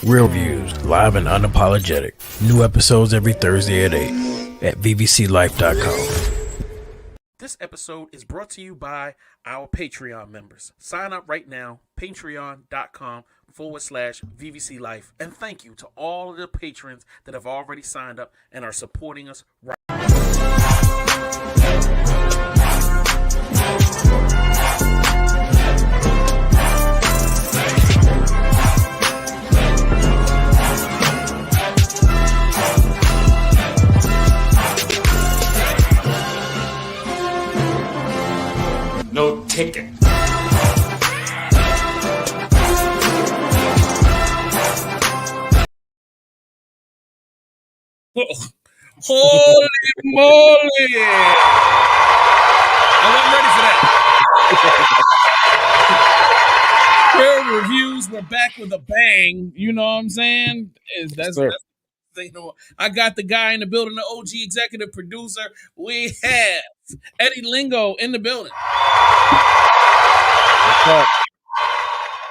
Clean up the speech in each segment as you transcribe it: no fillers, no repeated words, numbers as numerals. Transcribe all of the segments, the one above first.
Real views, live and unapologetic. New episodes every Thursday at 8 at vvclife.com. This episode is brought to you by our Patreon members. Sign up right now, patreon.com/VVC Life. And thank you to all of the patrons that have already signed up and are supporting us right now. No ticket. Holy moly! I wasn't ready for that. Fair reviews, we're back with a bang. You know what I'm saying? That's I got the guy in the building, the OG executive producer. We have Eddie Lingo in the building. What's up?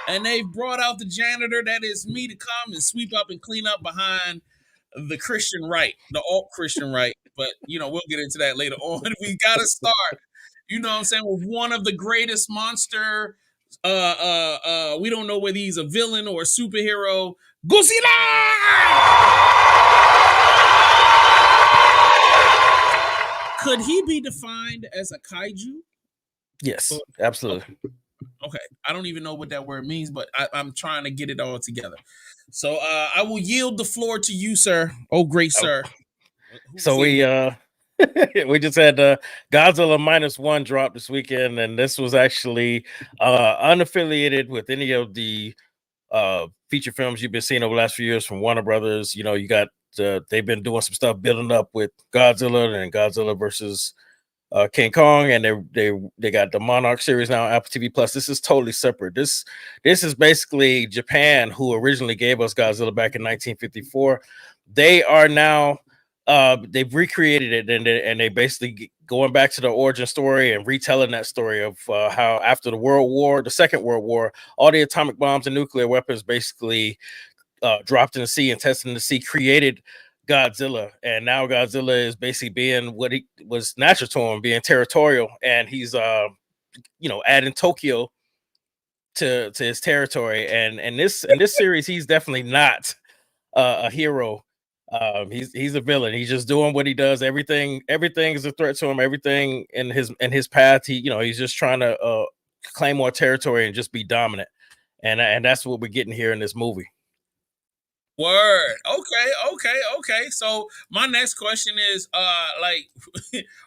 And they've brought out the janitor, that is me, to come and sweep up and clean up behind the Christian right, the alt-Christian right. But, we'll get into that later on. We got to start, with one of the greatest monster, we don't know whether he's a villain or a superhero, Godzilla! Could he be defined as a kaiju? Yes, absolutely. Okay. I don't even know what that word means, but I'm trying to get it all together. So I will yield the floor to you, sir. Oh, great, sir. So we just had Godzilla -1 drop this weekend, and this was actually unaffiliated with any of the feature films you've been seeing over the last few years from Warner Brothers. You got they've been doing some stuff building up with Godzilla and Godzilla versus King Kong, and they got the Monarch series now on Apple TV Plus. This is totally separate. This is basically Japan, who originally gave us Godzilla back in 1954. They are now they've recreated it, and they basically going back to the origin story and retelling that story of how after the Second World War, all the atomic bombs and nuclear weapons basically dropped in the sea and tested in the sea, created Godzilla, and now Godzilla is basically being what he was natural to him, being territorial, and he's adding Tokyo to his territory. And in this series, he's definitely not a hero. He's a villain. He's just doing what he does. Everything is a threat to him. Everything in his path, he's just trying to claim more territory and just be dominant. And that's what we're getting here in this movie. Word. Okay. So my next question is,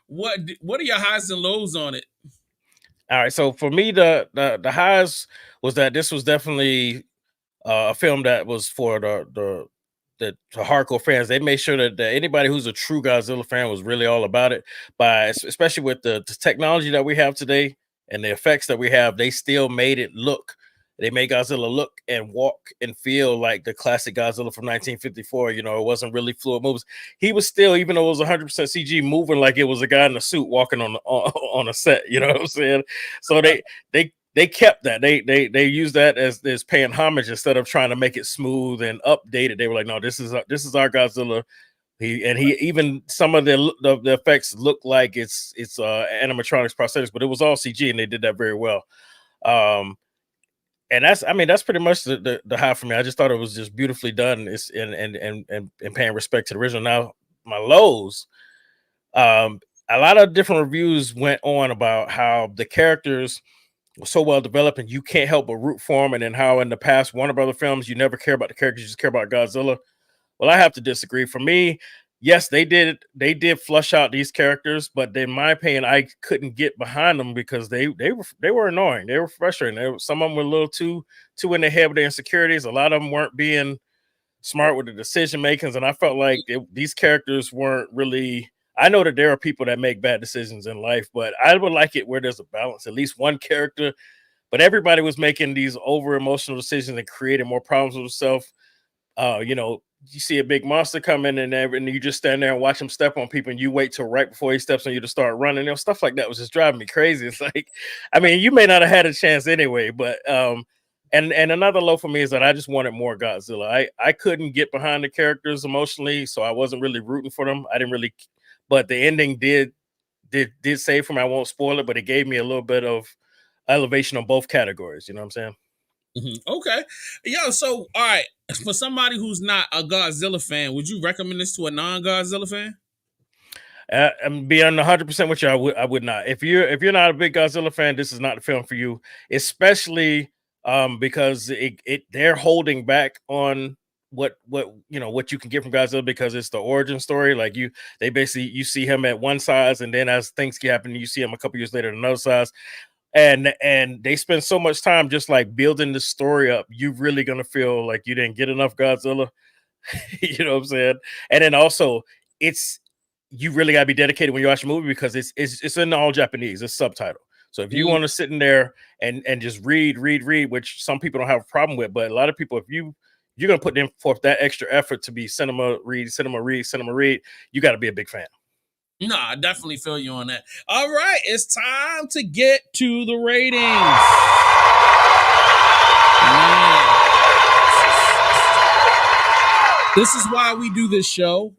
what are your highs and lows on it? All right. So for me, the highs was that this was definitely a film that was for the hardcore fans. They made sure that anybody who's a true Godzilla fan was really all about it. Especially with the technology that we have today and the effects that we have, they still made it look. They made Godzilla look and walk and feel like the classic Godzilla from 1954. It wasn't really fluid moves. He was still, even though it was 100% CG, moving like it was a guy in a suit walking on a set. You know what I'm saying? So they kept that. They used that as paying homage instead of trying to make it smooth and updated. They were like, no, this is our Godzilla. He even some of the effects look like it's animatronics, prosthetics, but it was all CG, and they did that very well. And that's pretty much the high for me. I just thought it was just beautifully done. It's and paying respect to the original. Now my lows, a lot of different reviews went on about how the characters were so well developed and you can't help but root for them, and then how in the past Warner Brother films you never care about the characters, you just care about Godzilla. Well, I have to disagree. For me, yes, they did flush out these characters, but in my opinion, I couldn't get behind them because they were annoying. They were frustrating. Some of them were a little too in the head with their insecurities. A lot of them weren't being smart with the decision makings, and I felt like these characters weren't really. I know that there are people that make bad decisions in life, but I would like it where there's a balance. At least one character, but everybody was making these over emotional decisions and creating more problems with themselves. You see a big monster come in and you just stand there and watch him step on people, and you wait till right before he steps on you to start running. Stuff like that was just driving me crazy. It's like, I mean, you may not have had a chance anyway, but And another low for me is that I just wanted more Godzilla. I couldn't get behind the characters emotionally, so I wasn't really rooting for them. I didn't really, but the ending did save for me. I won't spoil it, but it gave me a little bit of elevation on both categories. You know what I'm saying? Okay. Yo, so all right, for somebody who's not a Godzilla fan, would you recommend this to a non-Godzilla fan? I'm being 100% with you. I would not. If you're not a big Godzilla fan, this is not the film for you. Especially because they're holding back on what you can get from Godzilla, because it's the origin story. Like they basically, you see him at one size, and then as things keep happening, you see him a couple years later at another size. And they spend so much time just like building the story up. You're really gonna feel like you didn't get enough Godzilla. You know what I'm saying? And then also, you really gotta be dedicated when you watch a movie, because it's in all Japanese, it's subtitled. So if you want to sit in there and just read, which some people don't have a problem with, but a lot of people, if you're gonna put in forth that extra effort to be cinema read, you got to be a big fan. No, I definitely feel you on that. All right, it's time to get to the ratings. Man. This is why we do this show.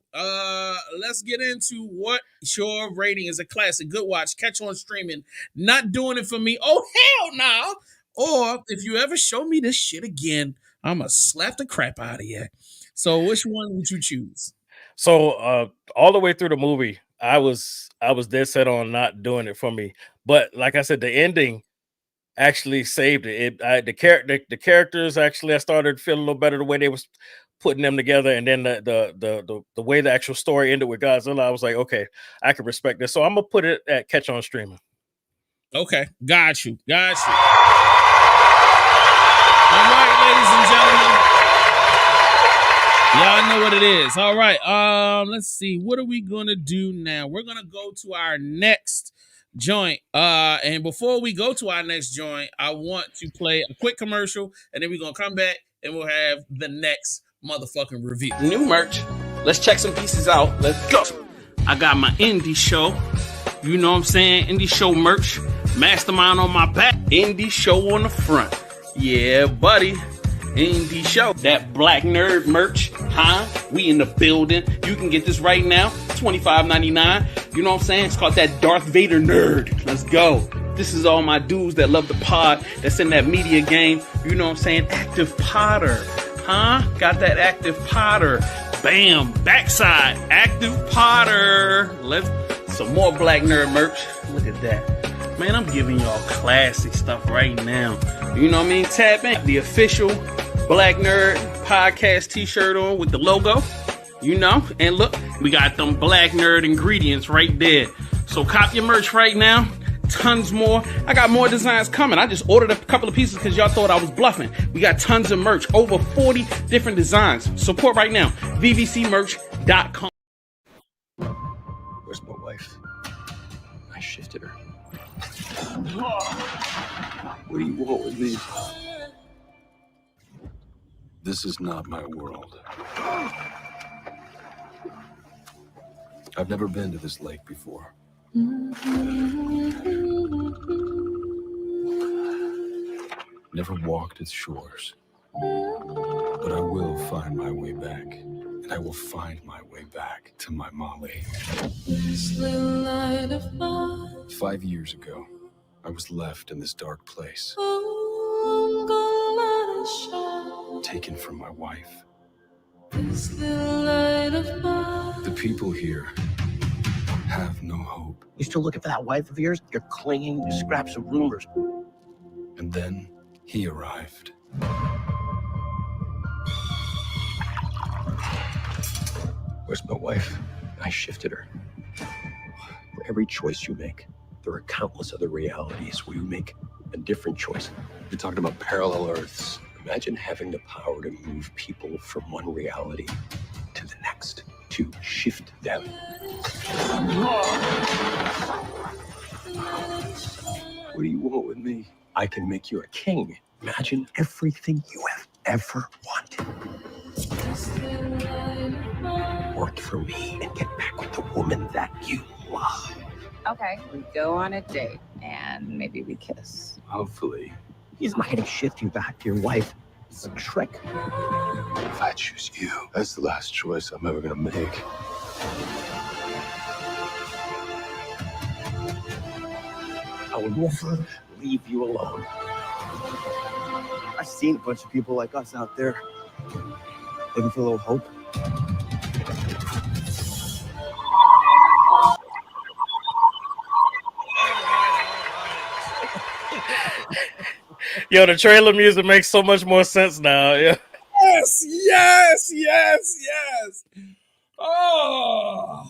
Let's get into what your rating is. A classic, good watch, catch on streaming. Not doing it for me. Oh, hell no. Or if you ever show me this shit again, I'm going to slap the crap out of you. So which one would you choose? So all the way through the movie, I was dead set on not doing it for me. But like I said, the ending actually saved it. The characters actually, I started feeling a little better the way they was putting them together, and then the way the actual story ended with Godzilla, I was like, okay, I can respect this. So I'm gonna put it at catch on streaming. Okay, got you. All right, ladies and gentlemen. Y'all know what it is. All right. Let's see. What are we gonna do now? We're gonna go to our next joint. And before we go to our next joint, I want to play a quick commercial, and then we're gonna come back and we'll have the next motherfucking review. New merch. Let's check some pieces out. Let's go. I got my indie show. You know what I'm saying? Indie show merch. Mastermind on my back. Indie show on the front. Yeah, buddy. Indie show. That black nerd merch, huh? We in the building. You can get this right now. $25.99. You know what I'm saying? It's called that Darth Vader nerd. Let's go. This is all my dudes that love the pod, that's in that media game. You know what I'm saying? Active Potter. Huh? Got that Active Potter. Bam. Backside. Active Potter. Some more black nerd merch. Look at that. Man, I'm giving y'all classic stuff right now. You know what I mean? Tap in. The official Black Nerd podcast t-shirt on with the logo. You know? And look, we got them black nerd ingredients right there. So cop your merch right now. Tons more. I got more designs coming. I just ordered a couple of pieces because y'all thought I was bluffing. We got tons of merch. Over 40 different designs. Support right now. VVCmerch.com. Where's my wife? I shifted her. What do you want with me? This is not my world. I've never been to this lake before. Never walked its shores. But I will find my way back. And I will find my way back to my Molly. 5 years ago, I was left in this dark place. Taken from my wife. The people here have no hope. You still looking for that wife of yours? You're clinging to scraps of rumors. And then he arrived. Where's my wife? I shifted her. For every choice you make, there are countless other realities where you make a different choice. You're talking about parallel Earths. Imagine having the power to move people from one reality to the next, to shift them. What do you want with me? I can make you a king. Imagine everything you have ever wanted. Work for me and get back with the woman that you love. Okay, we go on a date and maybe we kiss. Hopefully, He's not going to shift you back to your wife. It's a trick. If I choose you, that's the last choice I'm ever gonna make. I will never leave you alone. I've seen a bunch of people like us out there looking for a little hope. Yo, the trailer music makes so much more sense now. Yeah. Yes. Oh,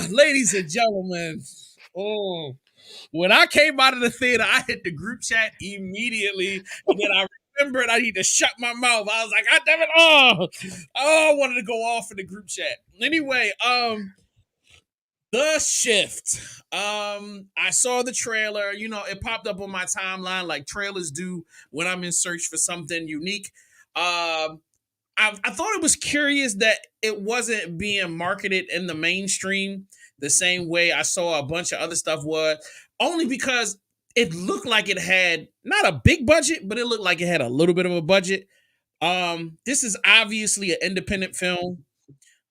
ladies and gentlemen. Oh, when I came out of the theater, I hit the group chat immediately, and then I remembered I need to shut my mouth. I was like, God damn it! I wanted to go off in the group chat. Anyway, The Shift. I saw the trailer. You know, it popped up on my timeline like trailers do when I'm in search for something unique. I thought it was curious that it wasn't being marketed in the mainstream the same way I saw a bunch of other stuff was, only because it looked like it had not a big budget, but it looked like it had a little bit of a budget. This is obviously an independent film.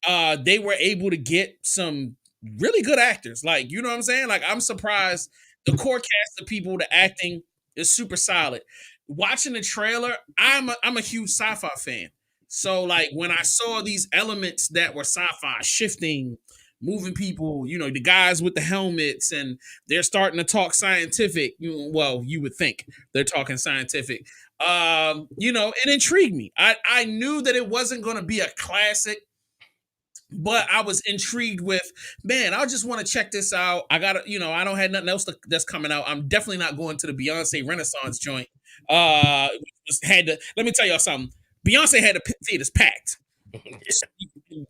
They were able to get some really good actors. Like, you know what I'm saying? Like, I'm surprised the core cast of people, the acting is super solid. Watching the trailer, I'm a huge sci-fi fan. So, like, when I saw these elements that were sci-fi, shifting, moving people, you know, the guys with the helmets, and they're starting to talk scientific. Well, you would think they're talking scientific. You know, it intrigued me. I knew that it wasn't going to be a classic, but I was intrigued with, man, I just want to check this out. I got to, you know, I don't have nothing else that's coming out. I'm definitely not going to the Beyonce Renaissance joint. Let me tell y'all something. Beyonce had the theaters packed.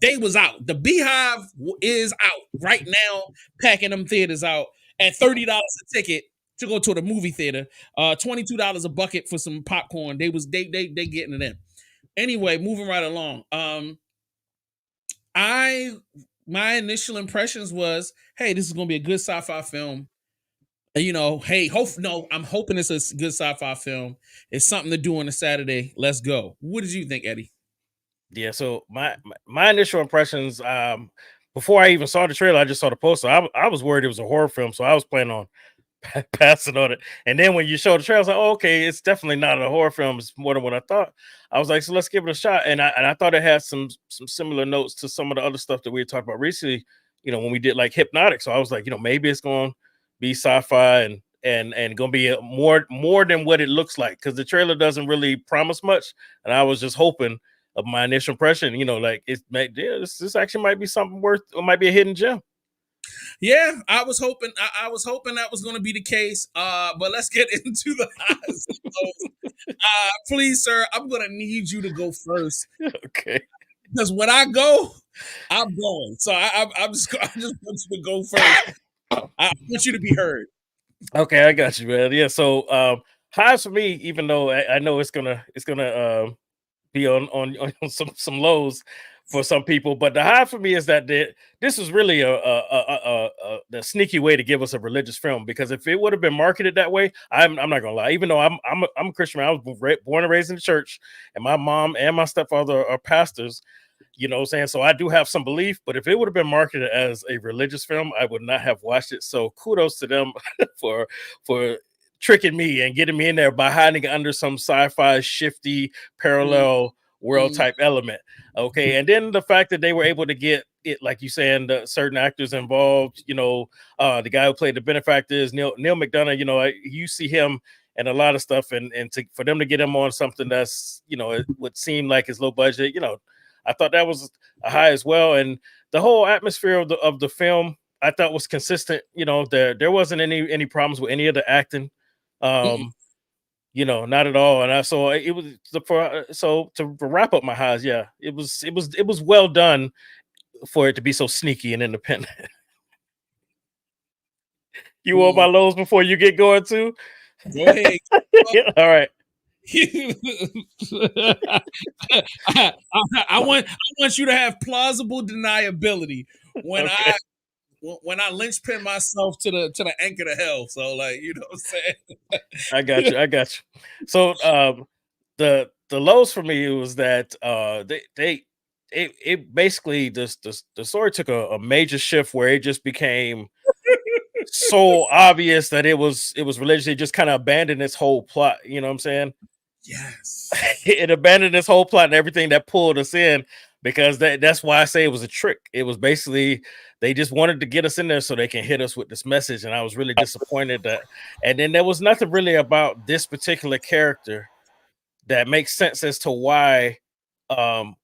They was out. The Beehive is out right now, packing them theaters out at $30 a ticket to go to the movie theater. $22 a bucket for some popcorn. They getting it in. Anyway, moving right along. My initial impressions was, hey, this is gonna be a good sci-fi film. You know, hey, I'm hoping it's a good sci-fi film. It's something to do on a Saturday. Let's go. What did you think, Eddie? Yeah, so my initial impressions, before I even saw the trailer, I just saw the poster. I was worried it was a horror film, so I was planning on passing on it. And then when you showed the trailer, I was like, oh, okay, it's definitely not a horror film. It's more than what I thought. I was like, so let's give it a shot. And I thought it had some similar notes to some of the other stuff that we had talked about recently, you know, when we did like Hypnotic. So I was like, you know, maybe it's going to be sci-fi and going to be more than what it looks like, because the trailer doesn't really promise much. And I was just hoping of my initial impression, you know, like this actually might be something it might be a hidden gem. Yeah, I was hoping that was going to be the case. But let's get into the highs and lows. Please, sir, I'm going to need you to go first. Okay. Because when I go, I'm going. So I just want you to go first. I want you to be heard. Okay, I got you, man. Yeah. So highs for me, even though I know it's gonna be on some lows for some people, but the high for me is that this is really the sneaky way to give us a religious film, because if it would have been marketed that way, I'm not gonna lie, even though I'm a Christian, I was born and raised in the church, and my mom and my stepfather are pastors, you know what I'm saying? So I do have some belief, but if it would have been marketed as a religious film, I would not have watched it. So kudos to them for tricking me and getting me in there by hiding under some sci-fi shifty parallel world type element. Okay. And then the fact that they were able to get it, like you saying, the certain actors involved, you know, the guy who played the benefactor is Neil McDonough, you know, you see him and a lot of stuff, and for them to get him on something that's, you know, it would seem like it's low budget, you know, I thought that was a high as well. And the whole atmosphere of the film, I thought was consistent. You know, there wasn't any problems with any of the acting. You know, not at all. And so it was to wrap up my highs. Yeah, it was well done for it to be so sneaky and independent. You want my lows before you get going too? Go ahead. All right. I want you to have plausible deniability when when I linchpin myself to the anchor to hell. So like, you know what I'm saying? I got you. I got you. So the lows for me was that it basically the story took a major shift where it just became so obvious that it was religious. It just kind of abandoned its whole plot. You know what I'm saying? Yes. It abandoned its whole plot and everything that pulled us in, because that's why I say it was a trick. It was basically they just wanted to get us in there so they can hit us with this message, and I was really disappointed that. And then there was nothing really about this particular character that makes sense as to um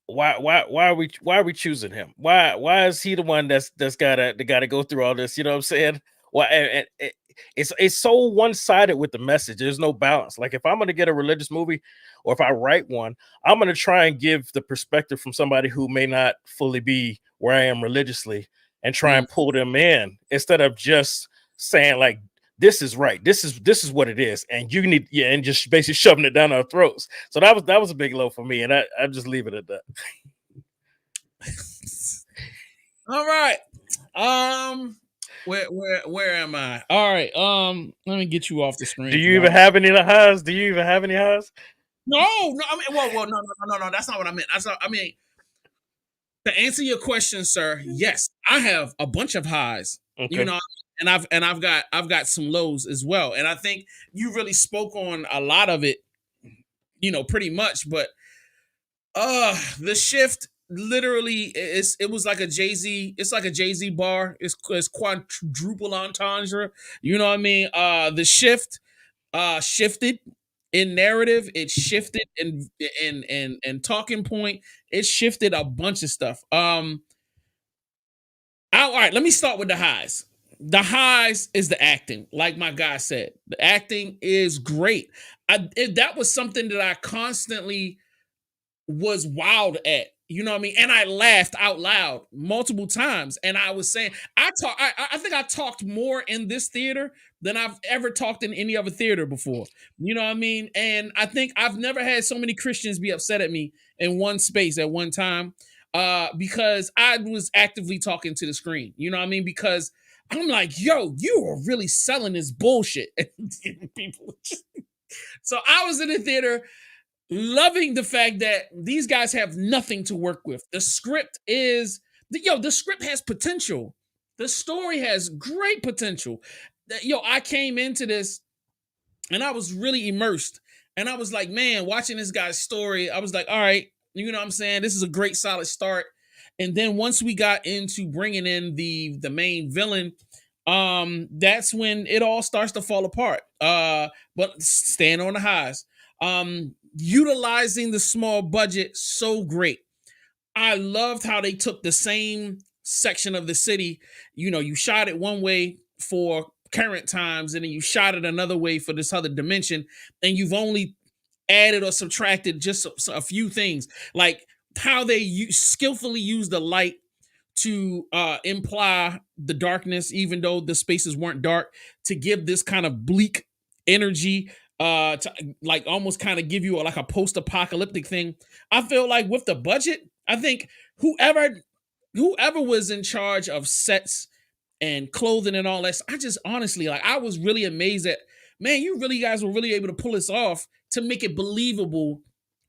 why are we choosing him? Why is he the one that's gotta go through all this? You know what I'm saying? Why? And it's so one-sided with the message. There's no balance. Like if I'm gonna get a religious movie, or if I write one, I'm gonna try and give the perspective from somebody who may not fully be where I am religiously, and try and pull them in, instead of just saying like, this is right, this is what it is, and you need, and just basically shoving it down our throats. So that was a big low for me, and I just leave it at that. All right. Where am I? All right. Let me get you off the screen. Do you even have any highs? Do you even have any highs? No. I mean, well, no. That's not what I meant. I mean, to answer your question, sir, yes, I have a bunch of highs. Okay. You know, and I've got some lows as well. And I think you really spoke on a lot of it, you know, pretty much. But the shift literally it was like a Jay-Z, it's like a Jay-Z bar. It's quadruple entendre. You know what I mean? The shift shifted in narrative, it shifted in talking point, it shifted a bunch of stuff. All right, let me start with the highs. The highs is the acting. Like my guy said, the acting is great. That was something that I constantly was wild at. You know what I mean? And I laughed out loud multiple times. And I was saying, I think I talked more in this theater than I've ever talked in any other theater before. You know what I mean? And I think I've never had so many Christians be upset at me in one space at one time, because I was actively talking to the screen. You know what I mean? Because I'm like, yo, you are really selling this bullshit. People. So I was in the theater loving the fact that these guys have nothing to work with. The script the script has potential. The story has great potential. I came into this and I was really immersed. And I was like, man, watching this guy's story, I was like, all right, you know what I'm saying? This is a great solid start. And then once we got into bringing in the main villain, that's when it all starts to fall apart. But staying on the highs. Utilizing the small budget so great. I loved how they took the same section of the city. You know, you shot it one way for current times, and then you shot it another way for this other dimension, and you've only added or subtracted just a few things, like how they skillfully use the light to imply the darkness, even though the spaces weren't dark, to give this kind of bleak energy, to like almost kind of give you like a post-apocalyptic thing. I feel like with the budget, I think whoever was in charge of sets and clothing and all that, I just honestly, like, I was really amazed that, man, you really guys were really able to pull this off to make it believable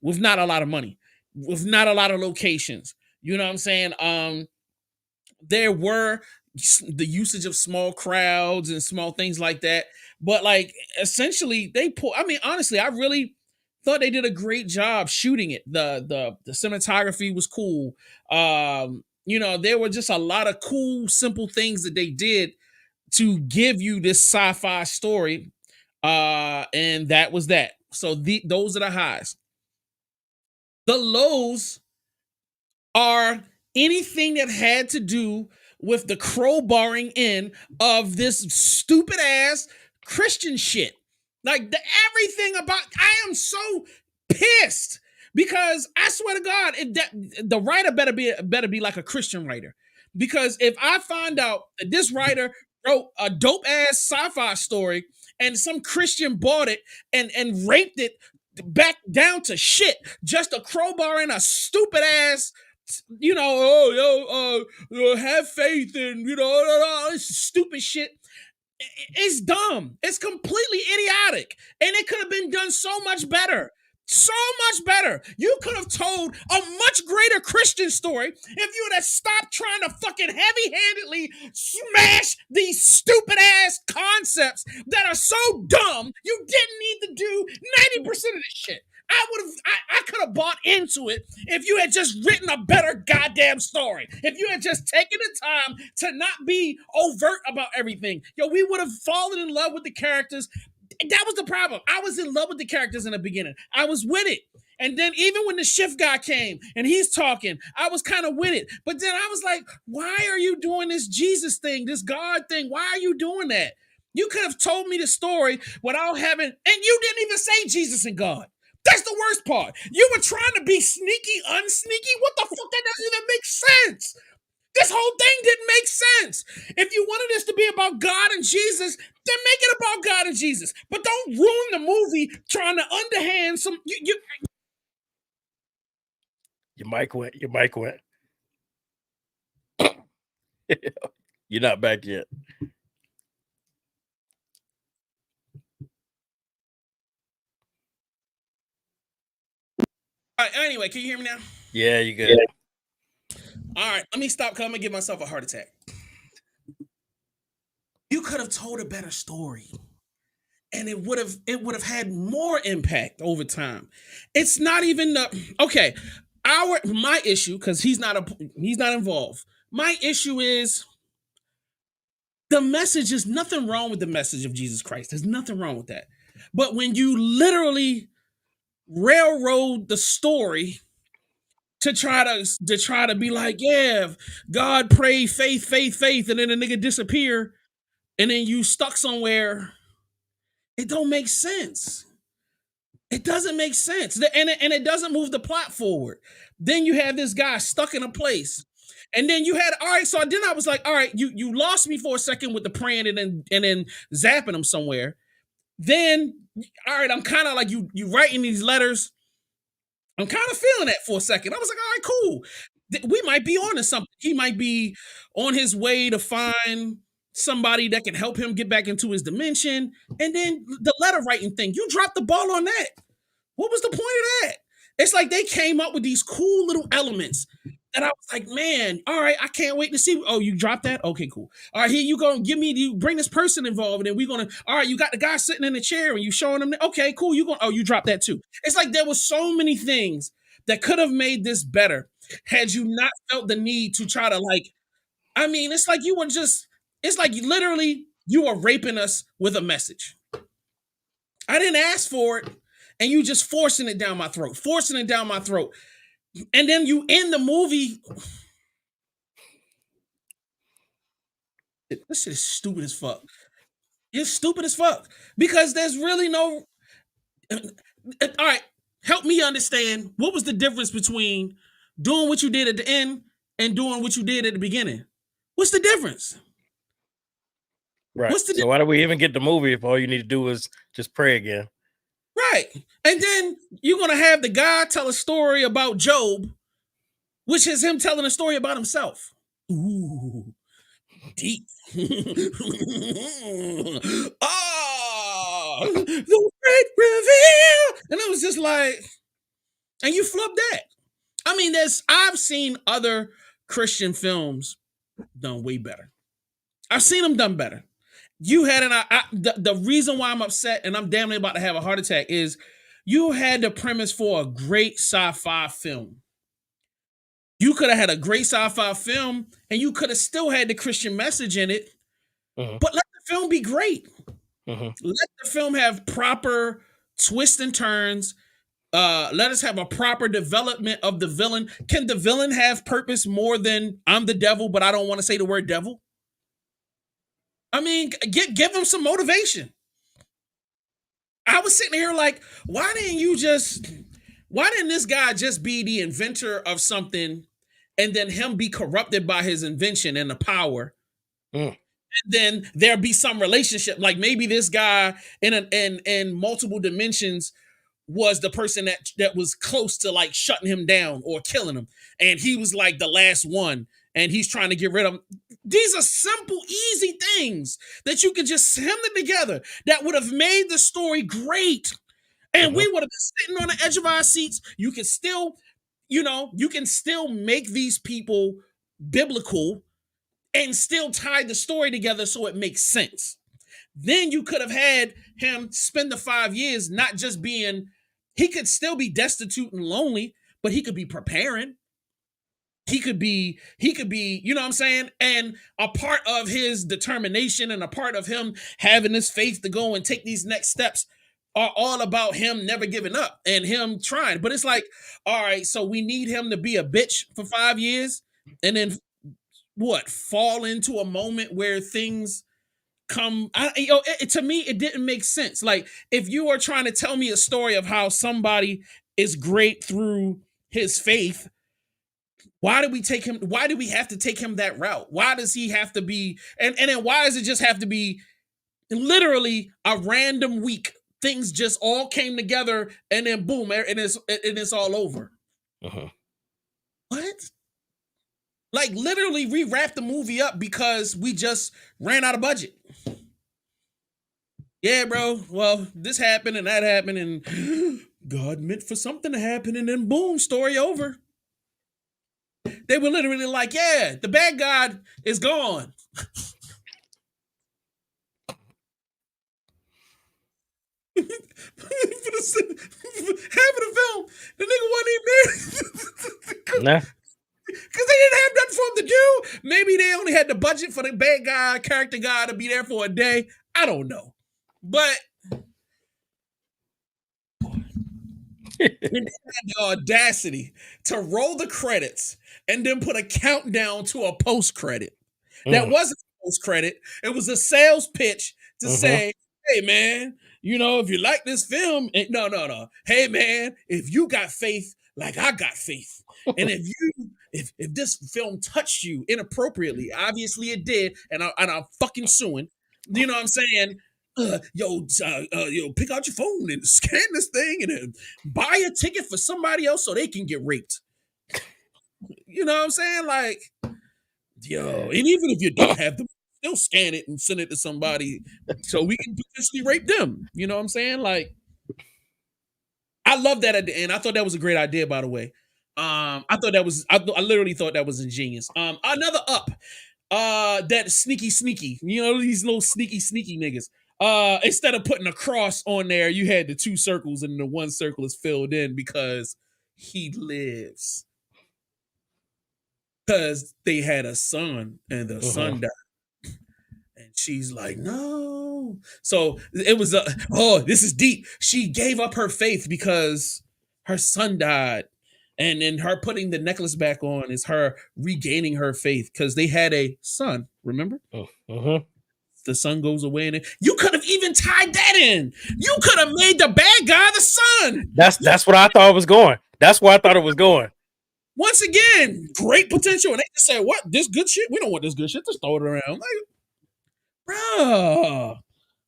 with not a lot of money, with not a lot of locations. You know what I'm saying? There were the usage of small crowds and small things like that, but like essentially I mean, honestly, I really thought they did a great job shooting it. The cinematography was cool. There were just a lot of cool, simple things that they did to give you this sci-fi story. And that was that. So those are the highs. The lows are anything that had to do with the crowbarring in of this stupid ass Christian shit. Like everything about, I am so pissed because I swear to God, the writer better be like a Christian writer. Because if I find out that this writer wrote a dope ass sci-fi story and some Christian bought it and raped it back down to shit, just a crowbar in a stupid ass have faith and all this stupid shit. It's dumb. It's completely idiotic. And it could have been done so much better. So much better. You could have told a much greater Christian story if you would have stopped trying to fucking heavy-handedly smash these stupid ass concepts that are so dumb. You didn't need to do 90% of this shit. I could have bought into it if you had just written a better goddamn story. If you had just taken the time to not be overt about everything. We would have fallen in love with the characters. That was the problem. I was in love with the characters in the beginning. I was with it. And then even when the shift guy came and he's talking, I was kind of with it. But then I was like, why are you doing this Jesus thing, this God thing? Why are you doing that? You could have told me the story without having, and you didn't even say Jesus and God. That's the worst part. You were trying to be sneaky, unsneaky. What the fuck? That doesn't even make sense. This whole thing didn't make sense. If you wanted this to be about God and Jesus, then make it about God and Jesus. But don't ruin the movie trying to underhand some. Your mic went. You're not back yet. All right, anyway, can you hear me now? Yeah, you good. Yeah. All right, let me stop coming and give myself a heart attack. You could have told a better story. And it would have had more impact over time. It's not even okay. My issue, because he's not involved. My issue is the message. Is nothing wrong with the message of Jesus Christ. There's nothing wrong with that. But when you literally railroad the story to try to be like, yeah, God prayed faith, and then the nigga disappear, and then you stuck somewhere. It don't make sense. It doesn't make sense. And it doesn't move the plot forward. Then you have this guy stuck in a place. And then you had, all right, so then I was like, all right, you lost me for a second with the praying and then zapping him somewhere. Then, all right, I'm kind of like you writing these letters. I'm kind of feeling that for a second. I was like, all right, cool. We might be on to something. He might be on his way to find somebody that can help him get back into his dimension. And then the letter writing thing, you dropped the ball on that. What was the point of that? It's like they came up with these cool little elements that I was like, man, all right, I can't wait to see. Oh, you dropped that? Okay, cool. All right, here you go. You bring this person involved, and we're gonna. All right, you got the guy sitting in the chair, and you showing him. Okay, cool. You dropped that too. It's like there was so many things that could have made this better had you not felt the need to try to like. I mean, it's like you were just. It's like literally you are raping us with a message. I didn't ask for it. And you just forcing it down my throat. And then you end the movie. This shit is stupid as fuck. It's stupid as fuck. Because there's really no. All right. Help me understand what was the difference between doing what you did at the end and doing what you did at the beginning. What's the difference? Right. So why do we even get the movie if all you need to do is just pray again? Right. And then you're going to have the guy tell a story about Job, which is him telling a story about himself. Ooh, deep. The great reveal. And it was just like, and you flubbed that. I mean, I've seen other Christian films done way better. I've seen them done better. You had the reason why I'm upset and I'm damn near about to have a heart attack is you had the premise for a great sci-fi film. You could have had a great sci-fi film and you could have still had the Christian message in it, but let the film be great. Let the film have proper twists and turns. Let us have a proper development of the villain. Can the villain have purpose more than I'm the devil, but I don't want to say the word devil? I mean, give him some motivation. I was sitting here like, why didn't this guy just be the inventor of something and then him be corrupted by his invention and the power? And then there be some relationship. Like maybe this guy in multiple dimensions was the person that was close to like shutting him down or killing him, and he was like the last one, and he's trying to get rid of him. These are simple, easy things that you could just hem them together that would have made the story great, and we would have been sitting on the edge of our seats. You can still, you can still make these people biblical and still tie the story together so it makes sense. Then you could have had him spend the 5 years not just being, he could still be destitute and lonely, but he could be preparing. He could be, you know what I'm saying? And a part of his determination and a part of him having this faith to go and take these next steps are all about him never giving up and him trying. But it's like, all right, so we need him to be a bitch for 5 years and then fall into a moment where things come. To me, it didn't make sense. Like, if you are trying to tell me a story of how somebody is great through his faith, why do we have to take him that route? Why does he have to be, and then why does it just have to be literally a random week? Things just all came together and then boom, and it's all over. What? Like, literally, we wrapped the movie up because we just ran out of budget. Yeah, bro. Well, this happened and that happened, and God meant for something to happen, and then boom, story over. They were literally like, yeah, the bad guy is gone. Half of the film, the nigga wasn't even there. Nah. Because they didn't have nothing for him to do. Maybe they only had the budget for the bad guy, character guy to be there for a day. I don't know. But they had the audacity to roll the credits and then put a countdown to a post-credit. That wasn't a post-credit. It was a sales pitch to say, hey, man, if you like this film, no. Hey, man, if you got faith like I got faith, and if this film touched you inappropriately, obviously it did, and I'm fucking suing. You know what I'm saying? Pick out your phone and scan this thing and then buy a ticket for somebody else so they can get raped. You know what I'm saying? Like, and even if you don't have them, still scan it and send it to somebody so we can potentially rape them. You know what I'm saying? Like, I love that at the end. I thought that was a great idea, by the way. I literally thought that was ingenious. Another up, that sneaky, these little sneaky niggas. Instead of putting a cross on there, you had the 2 circles and the 1 circle is filled in because he lives. Because they had a son and the son died. And she's like, no. So it was this is deep. She gave up her faith because her son died. And then her putting the necklace back on is her regaining her faith because they had a son, remember? The son goes away, and you could have even tied that in. You could have made the bad guy the son. That's what I thought it was going. That's where I thought it was going. Once again, great potential. And they just said, what? This good shit? We don't want this good shit. Just throw it around. Like, bro.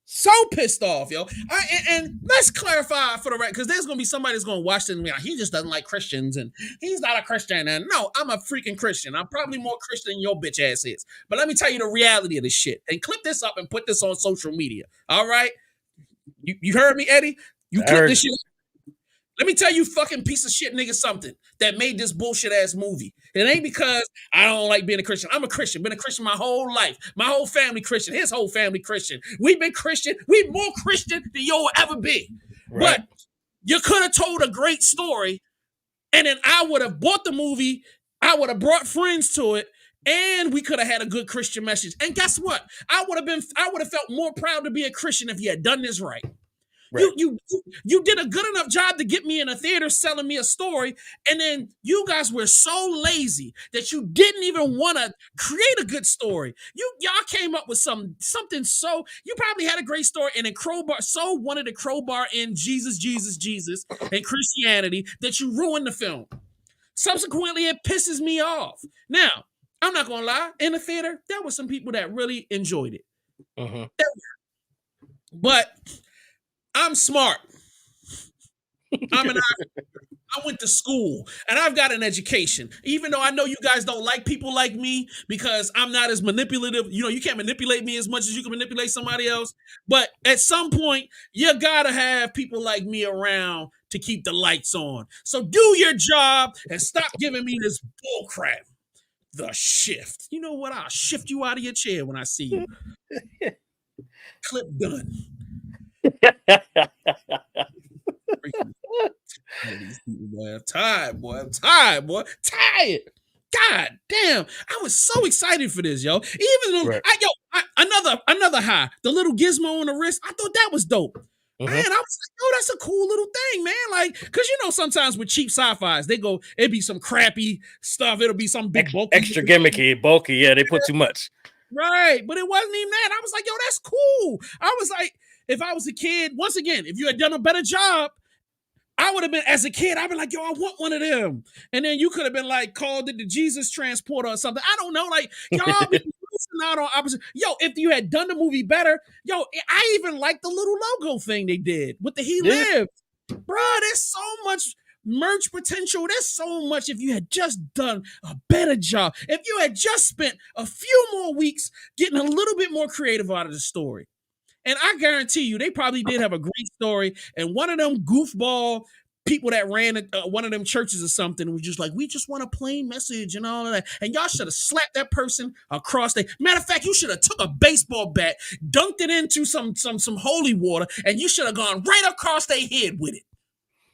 So pissed off, yo. And let's clarify for the record, because there's going to be somebody that's going to watch this and be like, he just doesn't like Christians, and he's not a Christian. And no, I'm a freaking Christian. I'm probably more Christian than your bitch ass is. But let me tell you the reality of this shit. And clip this up and put this on social media. All right? You heard me, Eddie? You clip this shit up. Let me tell you, fucking piece of shit nigga, something that made this bullshit ass movie. It ain't because I don't like being a Christian. I'm a Christian. Been a Christian my whole life. My whole family Christian. His whole family Christian. We've been Christian. We more Christian than you'll ever be. Right. But you could have told a great story, and then I would have bought the movie. I would have brought friends to it, and we could have had a good Christian message. And guess what? I would have felt more proud to be a Christian if you had done this right. Right. You did a good enough job to get me in a theater selling me a story, and then you guys were so lazy that you didn't even want to create a good story. Y'all came up with something so, you probably had a great story, and then wanted to crowbar in Jesus and Christianity that you ruined the film. Subsequently, it pisses me off. Now, I'm not gonna lie, in the theater, there were some people that really enjoyed it. But I'm smart. I'm an I went to school and I've got an education. Even though I know you guys don't like people like me because I'm not as manipulative. You know, you can't manipulate me as much as you can manipulate somebody else. But at some point, you gotta have people like me around to keep the lights on. So do your job and stop giving me this bull crap. The shift. You know what? I'll shift you out of your chair when I see you. Clip done. I'm tired, boy. I'm tired, boy. Tired. God damn. I was so excited for this, yo. Even though another high. The little gizmo on the wrist. I thought that was dope. Man, I was like, oh, that's a cool little thing, man. Like, because you know, sometimes with cheap sci-fis, they go, it'd be some crappy stuff. It'll be some big bulky. Extra gimmicky, bulky. Yeah, they put too much. Right. But it wasn't even that. I was like, yo, that's cool. I was like, if I was a kid, once again, if you had done a better job, I would have been, as a kid, I'd be like, yo, I want one of them. And then you could have been like, called it the Jesus transporter or something. I don't know. Like, y'all be losing out on opposite. Yo, if you had done the movie better, yo, I even like the little logo thing they did with the He Lived. Bro, there's so much merch potential. There's so much if you had just done a better job. If you had just spent a few more weeks getting a little bit more creative out of the story. And I guarantee you, they probably did have a great story. And one of them goofball people that ran one of them churches or something was just like, we just want a plain message and all of that. And y'all should have slapped that person across the. Matter of fact, you should have took a baseball bat, dunked it into some holy water, and you should have gone right across their head with it.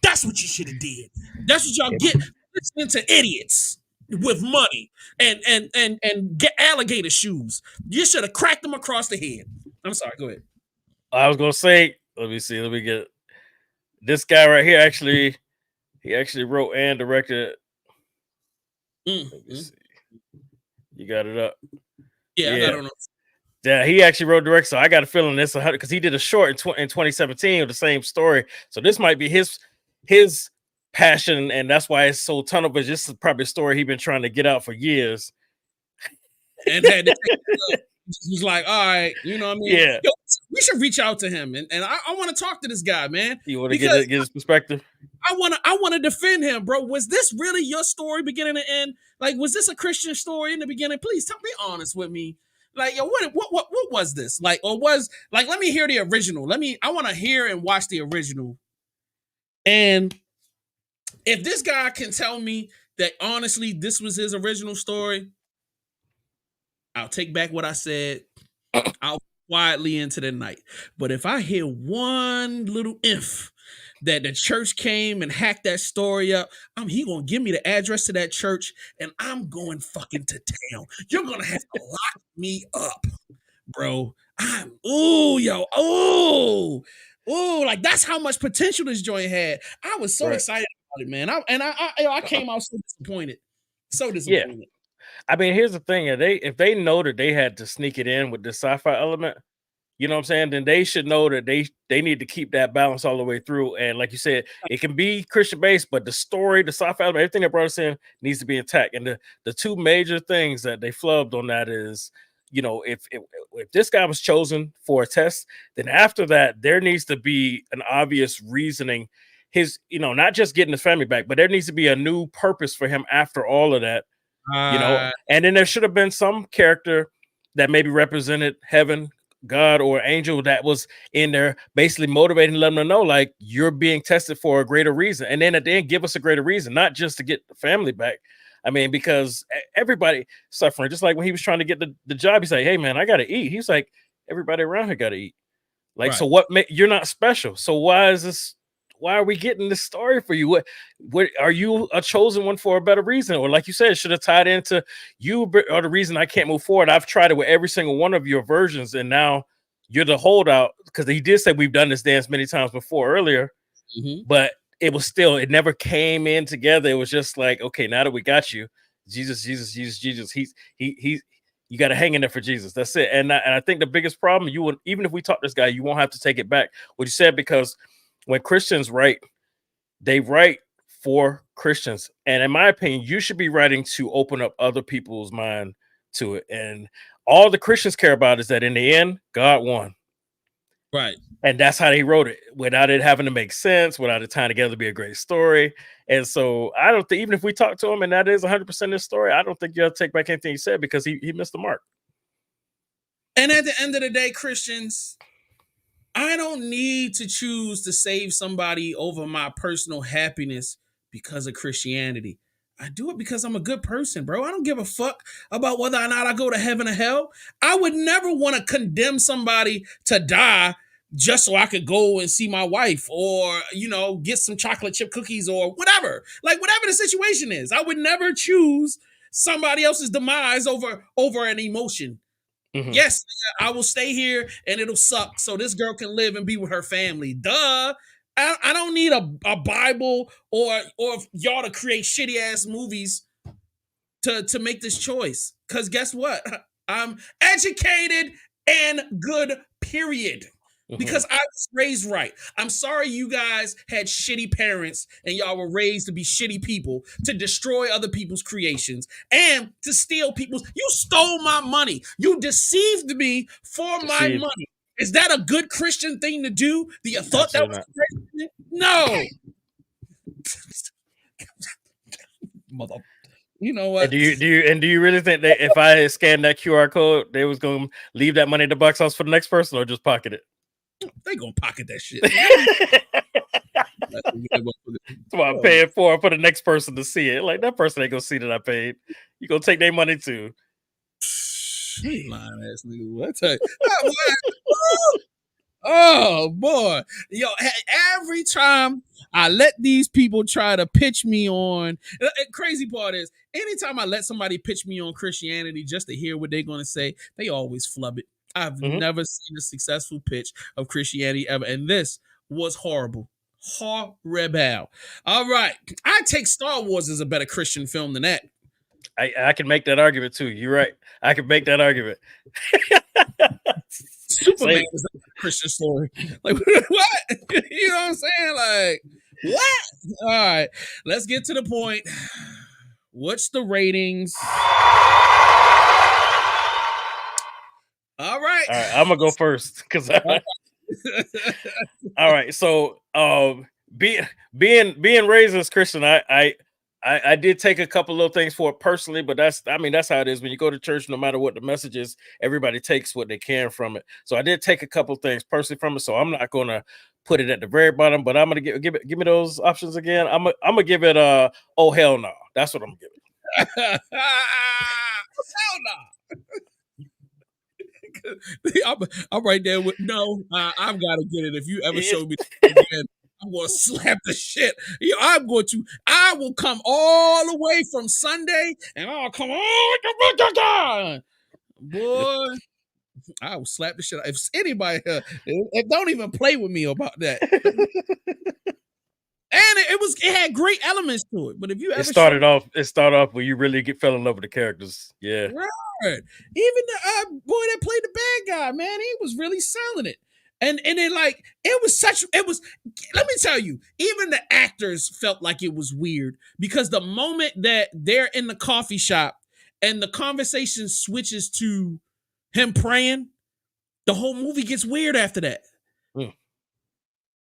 That's what you should have did. That's what y'all get listening to idiots with money and get alligator shoes. You should have cracked them across the head. I'm sorry. Go ahead. I was gonna say, let me see. Let me get this guy right here. Actually, he actually wrote and directed. Let me see. You got it up. Yeah. I don't know. Yeah, he actually wrote direct. So I got a feeling this 100 because he did a short in 2017 of the same story. So this might be his passion, and that's why it's so ton of it. This is probably a story he's been trying to get out for years. And had to take he's like, all right, you know what I mean? Yeah. Yo, we should reach out to him. And I want to talk to this guy, man. You want to get his perspective? I want to defend him, bro. Was this really your story beginning to end? Like, was this a Christian story in the beginning? Please be honest with me. Like, yo, what was this? Like, or was like, let me hear the original. I want to hear and watch the original. And if this guy can tell me that honestly this was his original story, I'll take back what I said. I'll quietly into the night. But if I hear one little if that the church came and hacked that story up, he gonna give me the address to that church and I'm going fucking to town. You're gonna have to lock me up, bro. Like that's how much potential this joint had. I was so excited about it, man. I came out so disappointed. Yeah. I mean, here's the thing: if they know that they had to sneak it in with the sci-fi element, you know what I'm saying? Then they should know that they need to keep that balance all the way through. And like you said, it can be Christian based, but the story, the sci-fi element, everything that brought us in needs to be intact. And the two major things that they flubbed on that is, you know, if this guy was chosen for a test, then after that there needs to be an obvious reasoning. His, you know, not just getting his family back, but there needs to be a new purpose for him after all of that. You know, and then there should have been some character that maybe represented heaven, God, or angel that was in there basically motivating, letting them know like you're being tested for a greater reason. And then at the end, give us a greater reason, not just to get the family back. I mean, because everybody suffering, just like when he was trying to get the job, he's like, hey man, I got to eat. He's like, everybody around here got to eat. Like, so what? You're not special. So why is this? Why are we getting this story for you? What are you a chosen one for a better reason? Or like you said, it should have tied into you are the reason I can't move forward. I've tried it with every single one of your versions, and now you're the holdout. Because he did say we've done this dance many times before earlier, but it was still, it never came in together. It was just like, okay, now that we got you, Jesus, he's you got to hang in there for Jesus. That's it. And I think the biggest problem, you would, even if we talk this guy, you won't have to take it back what you said, because when Christians write, they write for Christians. And in my opinion, you should be writing to open up other people's mind to it. And all the Christians care about is that in the end, God won. Right. And that's how they wrote it, without it having to make sense, without it tying together to be a great story. And so I don't think, even if we talk to him and that is 100% his story, I don't think you'll take back anything he said, because he missed the mark. And at the end of the day, Christians, I don't need to choose to save somebody over my personal happiness because of Christianity. I do it because I'm a good person, bro. I don't give a fuck about whether or not I go to heaven or hell. I would never want to condemn somebody to die just so I could go and see my wife, or, get some chocolate chip cookies or whatever. Like, whatever the situation is, I would never choose somebody else's demise over an emotion. Mhm. Yes, I will stay here and it'll suck so this girl can live and be with her family. Duh. I don't need a Bible or y'all to create shitty ass movies to make this choice. Because guess what? I'm educated and good, period. Because I was raised right. I'm sorry you guys had shitty parents and y'all were raised to be shitty people, to destroy other people's creations and to steal people's. You stole my money. You deceived me for my money. Is that a good Christian thing to do? Do you thought that was Christian? No. Mother. You know what? And do you really think that if I scanned that QR code, they was gonna leave that money in the box house for the next person, or just pocket it? They gonna pocket that shit. That's what I'm paying for the next person to see it. Like, that person ain't gonna see that I paid. You gonna take their money too. Hey, lying ass nigga. What? Oh boy, yo! Every time I let these people try to pitch me on, crazy part is, anytime I let somebody pitch me on Christianity just to hear what they're gonna say, they always flub it. I've never seen a successful pitch of Christianity ever, and this was horrible. Horrible. All right, I take Star Wars as a better Christian film than that. I can make that argument too. You're right. I can make that argument. Superman is a Christian story. Like, what? You know what I'm saying? Like, what? All right, let's get to the point. What's the ratings? All right, I'm gonna go first because. All right, so being raised as Christian, I did take a couple little things for it personally, but that's how it is when you go to church. No matter what the message is, everybody takes what they can from it. So I did take a couple things personally from it. So I'm not gonna put it at the very bottom, but I'm gonna give me those options again. I'm gonna give it oh hell no. That's what I'm giving. Hell no. I'm right there with no. I've got to get it. If you ever show me again, I'm going to slap the shit. I will come all the way from Sunday and I'll come all the way. Boy, I will slap the shit out. If anybody, don't even play with me about that. And it had great elements to it. But if you ever started off where you really fell in love with the characters. Yeah. Right. Even the boy that played the bad guy, man, he was really selling it. And then, like, let me tell you, even the actors felt like it was weird, because the moment that they're in the coffee shop and the conversation switches to him praying, the whole movie gets weird after that.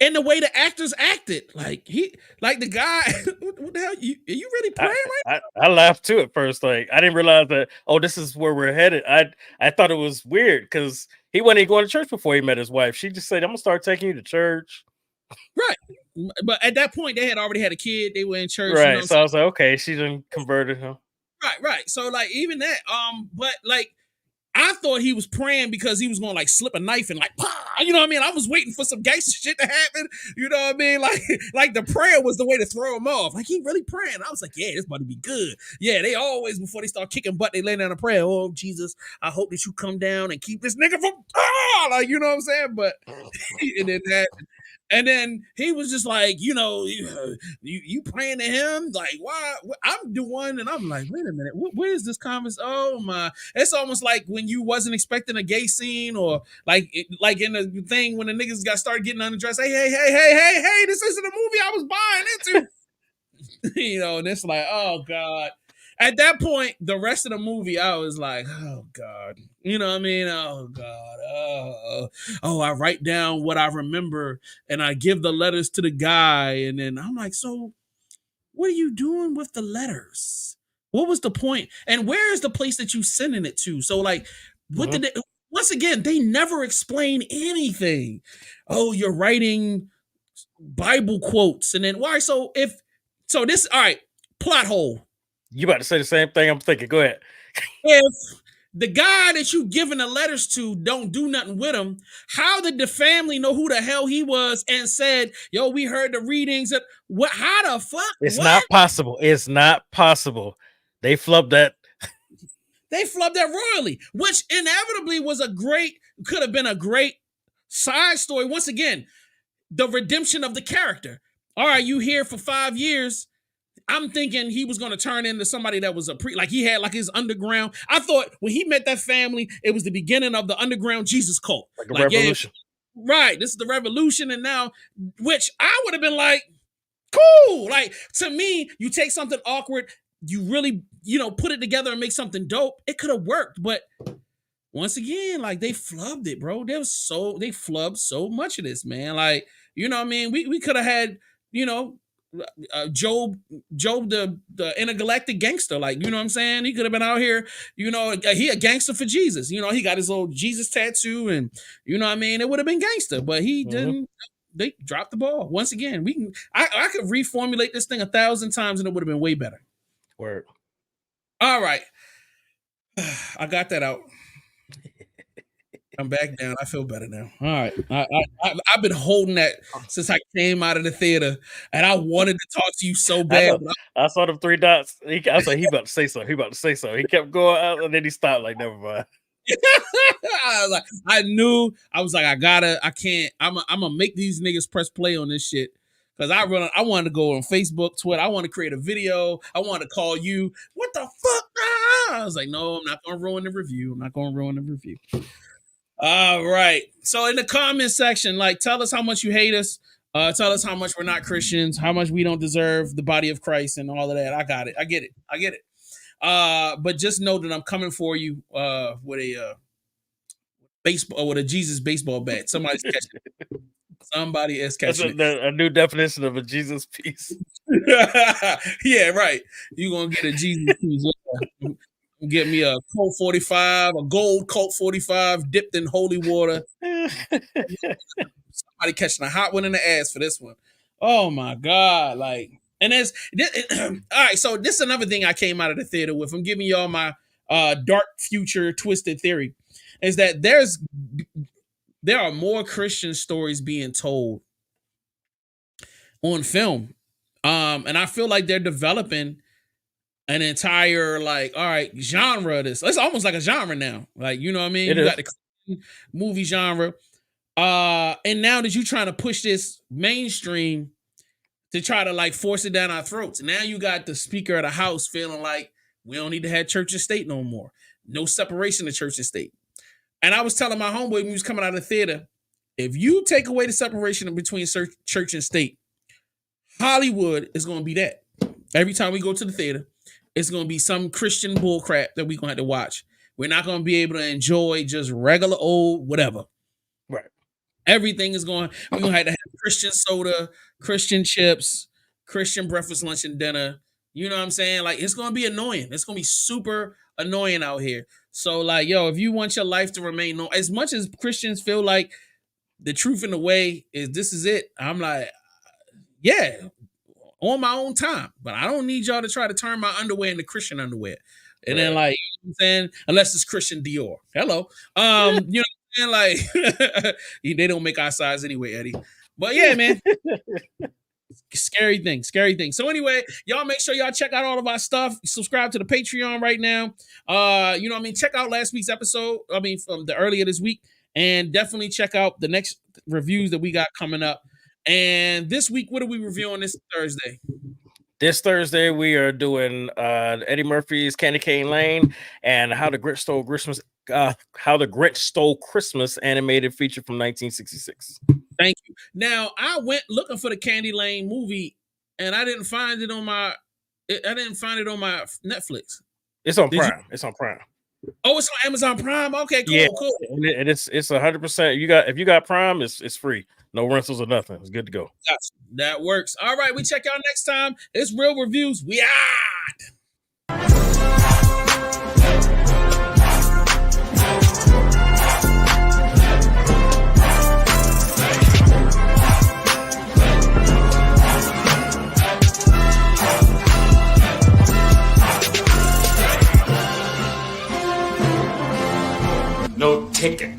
And the way the actors acted, like the guy, what the hell? Are you really praying right now? I laughed too at first. Like, I didn't realize that, this is where we're headed. I thought it was weird because he wasn't even going to church before he met his wife. She just said, I'm gonna start taking you to church. Right. But at that point, they had already had a kid. They were in church. Right. So I was like, okay, she done converted him. Right. So, like, even that, but like, I thought he was praying because he was going to, like, slip a knife and, like, you know what I mean? I was waiting for some gangster shit to happen. You know what I mean? Like the prayer was the way to throw him off. Like, he really praying. I was like, yeah, this about to be good. Yeah, they always, before they start kicking butt, they lay down a prayer. Oh, Jesus, I hope that you come down and keep this nigga from, like, you know what I'm saying? But, and then he was just like, you praying to him? Like, why? I'm the one, and I'm like, wait a minute, where is this conversation? Oh my! It's almost like when you wasn't expecting a gay scene, or like in the thing when the niggas started getting undressed. Hey! This isn't a movie I was buying into. And it's like, oh god. At that point, the rest of the movie, I was like, oh God. You know what I mean? Oh God. Oh, I write down what I remember and I give the letters to the guy. And then I'm like, so what are you doing with the letters? What was the point? And where is the place that you sending it to? So like, what did they, once again, they never explain anything. Oh, you're writing Bible quotes. And then why? So this, all right, plot hole. You about to say the same thing I'm thinking. Go ahead. If the guy that you giving the letters to don't do nothing with him, how did the family know who the hell he was and said, yo, we heard the readings? What? How the fuck? It's what? not possible. It's not possible. They flubbed that. They flubbed that royally, which inevitably could have been a great side story. Once again, the redemption of the character. All right, you here for 5 years. I'm thinking he was going to turn into somebody that was like he had like his underground. I thought when he met that family, it was the beginning of the underground Jesus cult. Like a revolution. Yeah, right. This is the revolution. And now, which I would have been like, cool. Like, to me, you take something awkward, you really, put it together and make something dope. It could have worked. But once again, like, they flubbed it, bro. They flubbed so much of this, man. Like, you know what I mean? We could have had, Job the intergalactic gangster, like, you know what I'm saying? He could have been out here, he a gangster for Jesus. He got his old Jesus tattoo, and you know what I mean? It would have been gangster, but he didn't. They dropped the ball. Once again, I could reformulate this thing 1,000 times and it would have been way better. Word. All right. I got that out. I'm back down. I feel better now. All right. I've been holding that since I came out of the theater, and I wanted to talk to you so bad. I saw them 3 dots. I was like, he about to say so. He kept going out, and then he stopped. Like, never mind. I'm gonna make these niggas press play on this shit. Because I wanted to go on Facebook, Twitter. I want to create a video. I want to call you. What the fuck? I was like, no, I'm not going to ruin the review. All right. So in the comment section, like, tell us how much you hate us. Tell us how much we're not Christians, how much we don't deserve the body of Christ and all of that. I got it. I get it. But just know that I'm coming for you with a baseball, with a Jesus baseball bat. Somebody's catching it. Somebody is catching it. A new definition of a Jesus piece. Yeah, right. You're going to get a Jesus piece. Get me a Colt 45, a gold Colt 45 dipped in holy water. Somebody catching a hot one in the ass for this one. Oh my God. Like, and all right. So this is another thing I came out of the theater with. I'm giving y'all my dark future twisted theory is that there are more Christian stories being told on film. And I feel like they're developing an entire, like, all right, genre of this. It's almost like a genre now. Like, you know what I mean? You got the movie genre. And now that you're trying to push this mainstream to try to, like, force it down our throats. Now you got the Speaker of the House feeling like we don't need to have church and state no more. No separation of church and state. And I was telling my homeboy when he was coming out of the theater, if you take away the separation between church and state, Hollywood is going to be that. Every time we go to the theater, it's going to be some Christian bullcrap that we're going to have to watch. We're not going to be able to enjoy just regular old whatever. Right. Everything is we're going to have Christian soda, Christian chips, Christian breakfast, lunch, and dinner. You know what I'm saying? Like, it's going to be annoying. It's going to be super annoying out here. So, like, yo, if you want your life to remain normal, as much as Christians feel like the truth in the way is this is it, I'm like, yeah, on my own time, but I don't need y'all to try to turn my underwear into Christian underwear. And then, like, you know what I'm saying, unless it's Christian Dior. Hello. You know what I'm saying? Like, they don't make our size anyway, Eddie. But yeah, man. Scary thing. So anyway, y'all make sure y'all check out all of our stuff. Subscribe to the Patreon right now. You know what I mean? Check out last week's episode. I mean, from the earlier this week. And definitely check out the next reviews that we got coming up. And this week, what are we reviewing this Thursday? This Thursday, we are doing Eddie Murphy's Candy Cane Lane and How the Grinch Stole Christmas animated feature from 1966. Thank you. Now, I went looking for the Candy Lane movie, and I didn't find it on my I didn't find it on my Netflix. It's on Did you- Prime. It's on Prime. Oh, it's on Amazon Prime. Okay, cool, Yeah. cool. And it's 100%. If you got Prime, it's free. No rentals or nothing. It's good to go. Gotcha. That works. All right, we check y'all next time. It's Real Reviews. We out. No ticket.